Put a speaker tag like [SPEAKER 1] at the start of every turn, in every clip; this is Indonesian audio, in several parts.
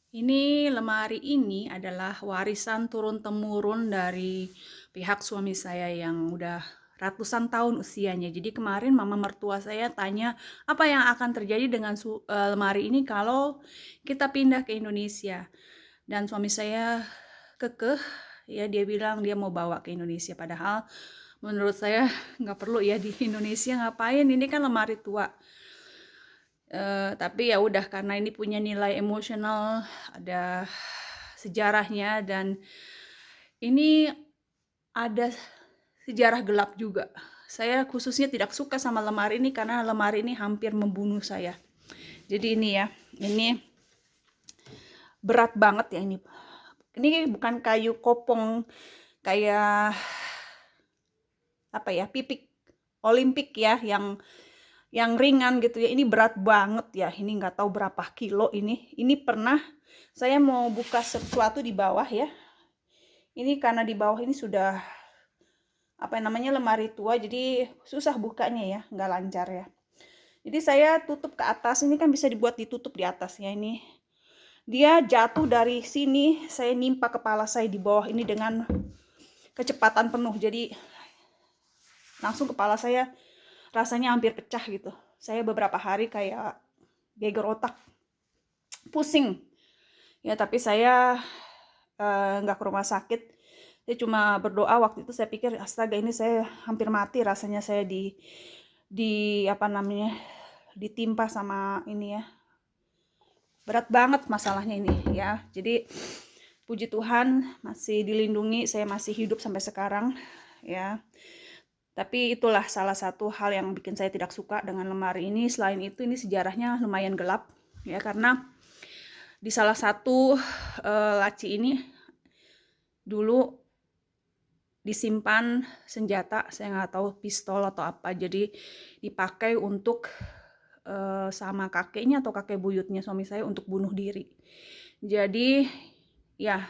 [SPEAKER 1] Ini lemari ini adalah warisan turun-temurun dari pihak suami saya yang udah ratusan tahun usianya. Jadi kemarin mama mertua saya tanya apa yang akan terjadi dengan lemari ini kalau kita pindah ke Indonesia. Dan suami saya kekeh, ya dia bilang dia mau bawa ke Indonesia. Padahal menurut saya nggak perlu ya di Indonesia, ngapain? Ini kan lemari tua. Tapi ya udah karena ini punya nilai emosional, ada sejarahnya, dan ini ada sejarah gelap juga. Saya khususnya tidak suka sama lemari ini karena lemari ini hampir membunuh saya. Jadi ini ya, ini berat banget ya ini. Ini bukan kayu kopong kayak apa ya, pipik Olimpik ya, yang ringan gitu ya. Ini berat banget ya, ini nggak tahu berapa kilo ini pernah saya mau buka sesuatu di bawah ya, ini karena di bawah ini sudah apa namanya lemari tua, jadi susah bukanya ya, nggak lancar ya. Jadi saya tutup ke atas, ini kan bisa dibuat ditutup di atasnya. Ini dia jatuh dari sini, saya nimpa kepala saya di bawah ini dengan kecepatan penuh, jadi langsung kepala saya rasanya hampir pecah gitu. Saya beberapa hari kayak geger otak, pusing ya, tapi saya nggak ke rumah sakit. Saya cuma berdoa. Waktu itu saya pikir astaga, ini saya hampir mati rasanya, saya di apa namanya, ditimpa sama ini ya, berat banget masalahnya ini ya. Jadi puji Tuhan masih dilindungi, saya masih hidup sampai sekarang ya. Tapi itulah salah satu hal yang bikin saya tidak suka dengan lemari ini. Selain itu, ini sejarahnya lumayan gelap ya, karena di salah satu laci ini dulu disimpan senjata, saya nggak tahu pistol atau apa. Jadi dipakai untuk sama kakeknya atau kakek buyutnya suami saya untuk bunuh diri. Jadi ya,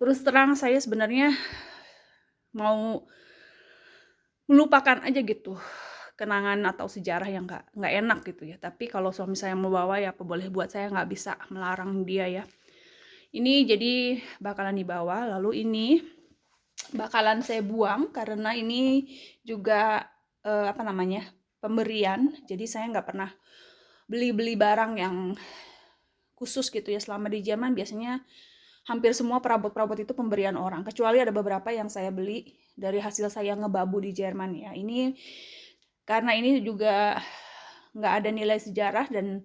[SPEAKER 1] terus terang saya sebenarnya mau melupakan aja gitu kenangan atau sejarah yang nggak enak gitu ya. Tapi kalau suami saya mau bawa ya apa boleh buat, saya nggak bisa melarang dia ya. Ini jadi bakalan dibawa, lalu ini bakalan saya buang karena ini juga apa namanya, pemberian. Jadi saya nggak pernah beli-beli barang yang khusus gitu ya. Selama di Jerman biasanya hampir semua perabot-perabot itu pemberian orang, kecuali ada beberapa yang saya beli dari hasil saya ngebabu di Jerman ya. Ini karena ini juga nggak ada nilai sejarah dan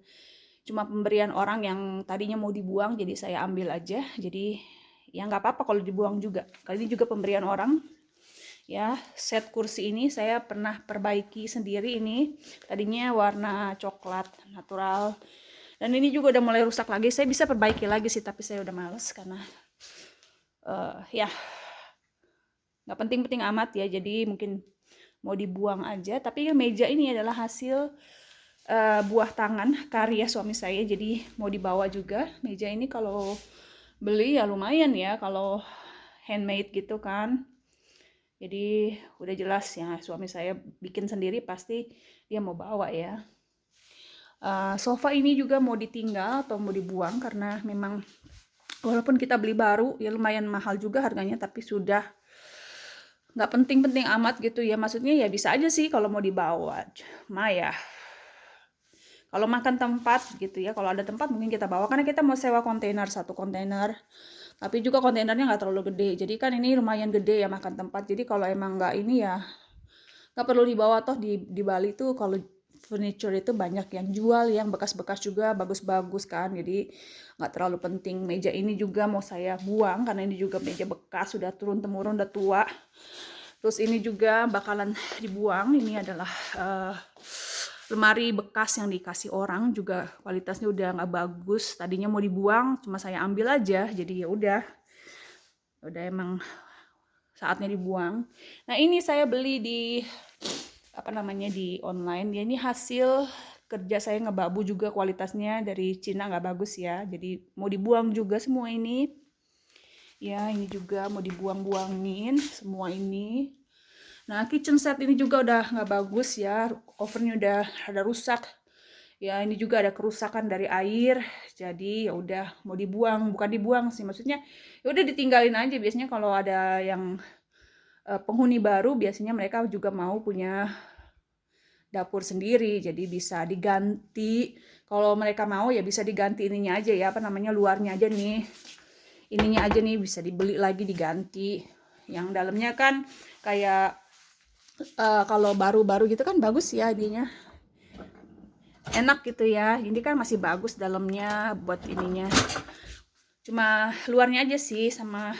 [SPEAKER 1] cuma pemberian orang yang tadinya mau dibuang, jadi saya ambil aja. Jadi ya nggak apa-apa kalau dibuang juga. Kali ini juga pemberian orang ya. Set kursi ini saya pernah perbaiki sendiri, ini tadinya warna coklat natural, dan ini juga udah mulai rusak lagi. Saya bisa perbaiki lagi sih, tapi saya udah males karena ya nggak penting-penting amat ya, jadi mungkin mau dibuang aja. Tapi meja ini adalah hasil buah tangan karya suami saya, jadi mau dibawa juga. Meja ini kalau beli ya lumayan ya, kalau handmade gitu kan. Jadi udah jelas ya suami saya bikin sendiri, pasti dia mau bawa ya. Sofa ini juga mau ditinggal atau mau dibuang karena memang walaupun kita beli baru ya lumayan mahal juga harganya, tapi sudah nggak penting-penting amat gitu ya. Maksudnya ya bisa aja sih kalau mau dibawa, cuma ya kalau makan tempat gitu ya, kalau ada tempat mungkin kita bawa, karena kita mau sewa kontainer, satu kontainer, tapi juga kontainernya nggak terlalu gede. Jadi kan ini lumayan gede ya makan tempat. Jadi kalau emang nggak ini ya nggak perlu dibawa. Toh di Bali tuh kalau furniture itu banyak yang jual yang bekas-bekas juga bagus-bagus kan. Jadi nggak terlalu penting. Meja ini juga mau saya buang karena ini juga meja bekas, sudah turun temurun, udah tua. Terus ini juga bakalan dibuang. Ini adalah lemari bekas yang dikasih orang, juga kualitasnya udah nggak bagus. Tadinya mau dibuang, cuma saya ambil aja. Jadi ya udah emang saatnya dibuang. Nah ini saya beli di apa namanya, di online. Ya ini hasil kerja saya ngebabu juga, kualitasnya dari Cina nggak bagus ya. Jadi mau dibuang juga semua ini. Ya ini juga mau dibuang-buangin semua ini. Nah kitchen set ini juga udah nggak bagus ya, ovennya udah ada rusak Ya ini juga ada kerusakan dari air, jadi ya udah mau dibuang, bukan dibuang sih, maksudnya ya udah ditinggalin aja. Biasanya kalau ada yang penghuni baru, biasanya mereka juga mau punya dapur sendiri, jadi bisa diganti. Kalau mereka mau ya bisa diganti ininya aja ya, apa namanya, luarnya aja nih, ininya aja nih bisa dibeli lagi diganti. Yang dalamnya kan kayak kalau baru-baru gitu kan bagus ya, ininya enak gitu ya. Ini kan masih bagus dalamnya buat ininya, cuma luarnya aja sih. Sama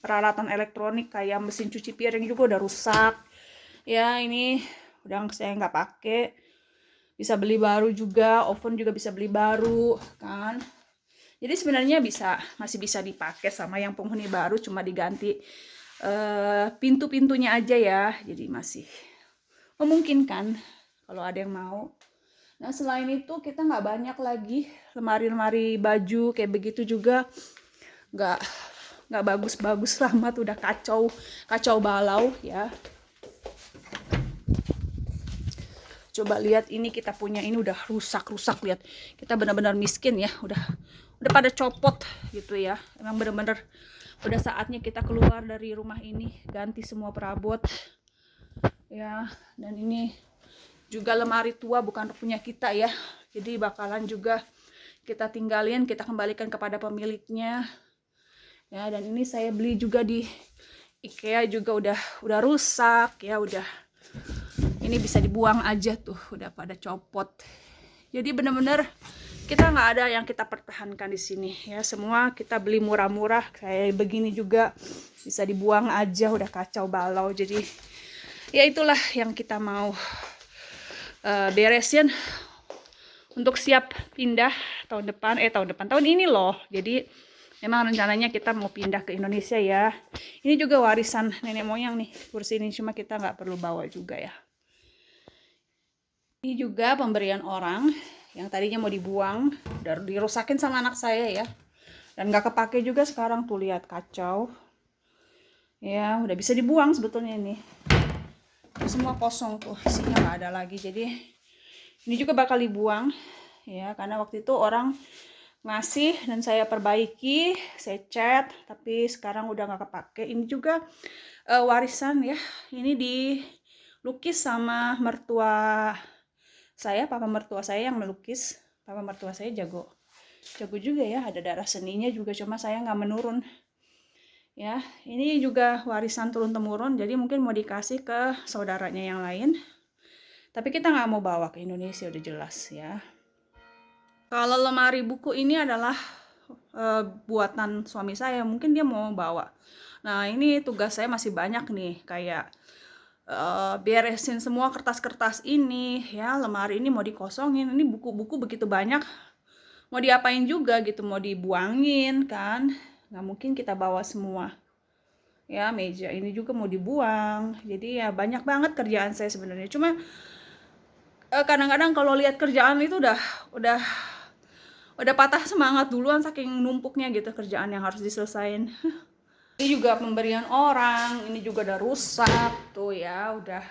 [SPEAKER 1] peralatan elektronik kayak mesin cuci piring juga udah rusak ya. Ini udah saya nggak pakai, bisa beli baru juga. Oven juga bisa beli baru kan. Jadi sebenarnya masih bisa dipakai sama yang penghuni baru, cuma diganti pintu-pintunya aja ya. Jadi masih memungkinkan kalau ada yang mau. Nah selain itu kita nggak banyak lagi lemari-lemari baju kayak begitu juga, nggak bagus-bagus amat, udah kacau balau ya. Coba lihat ini kita punya, ini udah rusak, lihat. Kita benar-benar miskin ya, udah pada copot gitu ya. Emang benar-benar udah saatnya kita keluar dari rumah ini, ganti semua perabot ya. Dan ini juga lemari tua, bukan punya kita ya, jadi bakalan juga kita tinggalin, kita kembalikan kepada pemiliknya ya. Dan ini saya beli juga di IKEA juga udah rusak ya, udah ini bisa dibuang aja tuh, udah pada copot. Jadi bener-bener kita nggak ada yang kita pertahankan di sini ya, semua kita beli murah-murah kayak begini juga bisa dibuang aja, udah kacau balau. Jadi ya itulah yang kita mau beresin untuk siap pindah tahun ini loh. Jadi memang rencananya kita mau pindah ke Indonesia ya. Ini juga warisan nenek moyang nih, kursi ini, cuma kita nggak perlu bawa juga ya. Ini juga pemberian orang yang tadinya mau dibuang, udah dirusakin sama anak saya ya, dan nggak kepake juga sekarang tuh, lihat kacau ya. Udah bisa dibuang sebetulnya ini semua kosong tuh, isinya nggak ada lagi. Jadi ini juga bakal dibuang ya, karena waktu itu orang ngasih dan saya perbaiki, saya cat, tapi sekarang udah nggak kepake. Ini juga warisan ya, ini dilukis sama mertua saya, papa mertua saya yang melukis. Papa mertua saya jago juga ya, ada darah seninya juga, cuma saya nggak menurun ya. Ini juga warisan turun temurun, jadi mungkin mau dikasih ke saudaranya yang lain, tapi kita nggak mau bawa ke Indonesia, udah jelas ya. Kalau lemari buku ini adalah buatan suami saya, mungkin dia mau bawa. Nah ini tugas saya masih banyak nih, kayak beresin semua kertas-kertas ini ya. Lemari ini mau dikosongin, ini buku-buku begitu banyak, mau diapain juga gitu, mau dibuangin kan, nggak mungkin kita bawa semua ya. Meja ini juga mau dibuang. Jadi ya banyak banget kerjaan saya sebenarnya, cuma kadang-kadang kalau lihat kerjaan itu udah patah semangat duluan saking numpuknya gitu kerjaan yang harus diselesain. Ini juga pemberian orang, ini juga udah rusak tuh ya, udah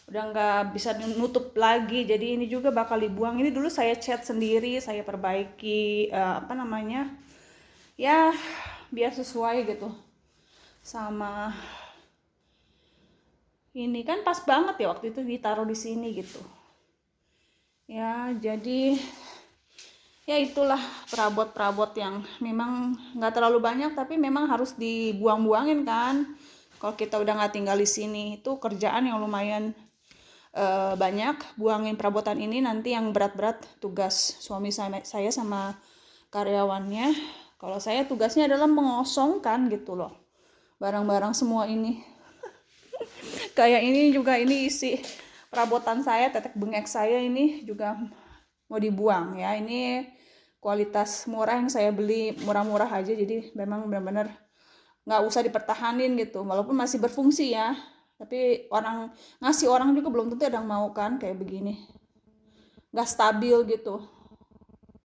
[SPEAKER 1] nggak bisa nutup lagi. Jadi ini juga bakal dibuang. Ini dulu saya cat sendiri, saya perbaiki apa namanya ya, biar sesuai gitu sama ini, kan pas banget ya waktu itu ditaruh di sini gitu ya. Jadi ya itulah perabot-perabot yang memang nggak terlalu banyak, tapi memang harus dibuang-buangin kan. Kalau kita udah nggak tinggal di sini, itu kerjaan yang lumayan banyak. Buangin perabotan ini nanti yang berat-berat tugas suami saya sama karyawannya. Kalau saya tugasnya adalah mengosongkan gitu loh barang-barang semua ini. Kayak ini juga, ini isi perabotan saya, tetek bengek saya ini juga mau dibuang ya. Ini kualitas murah yang saya beli, murah-murah aja, jadi memang benar-benar nggak usah dipertahanin gitu, walaupun masih berfungsi ya. Tapi ngasih orang juga belum tentu ada yang mau kan, kayak begini nggak stabil gitu.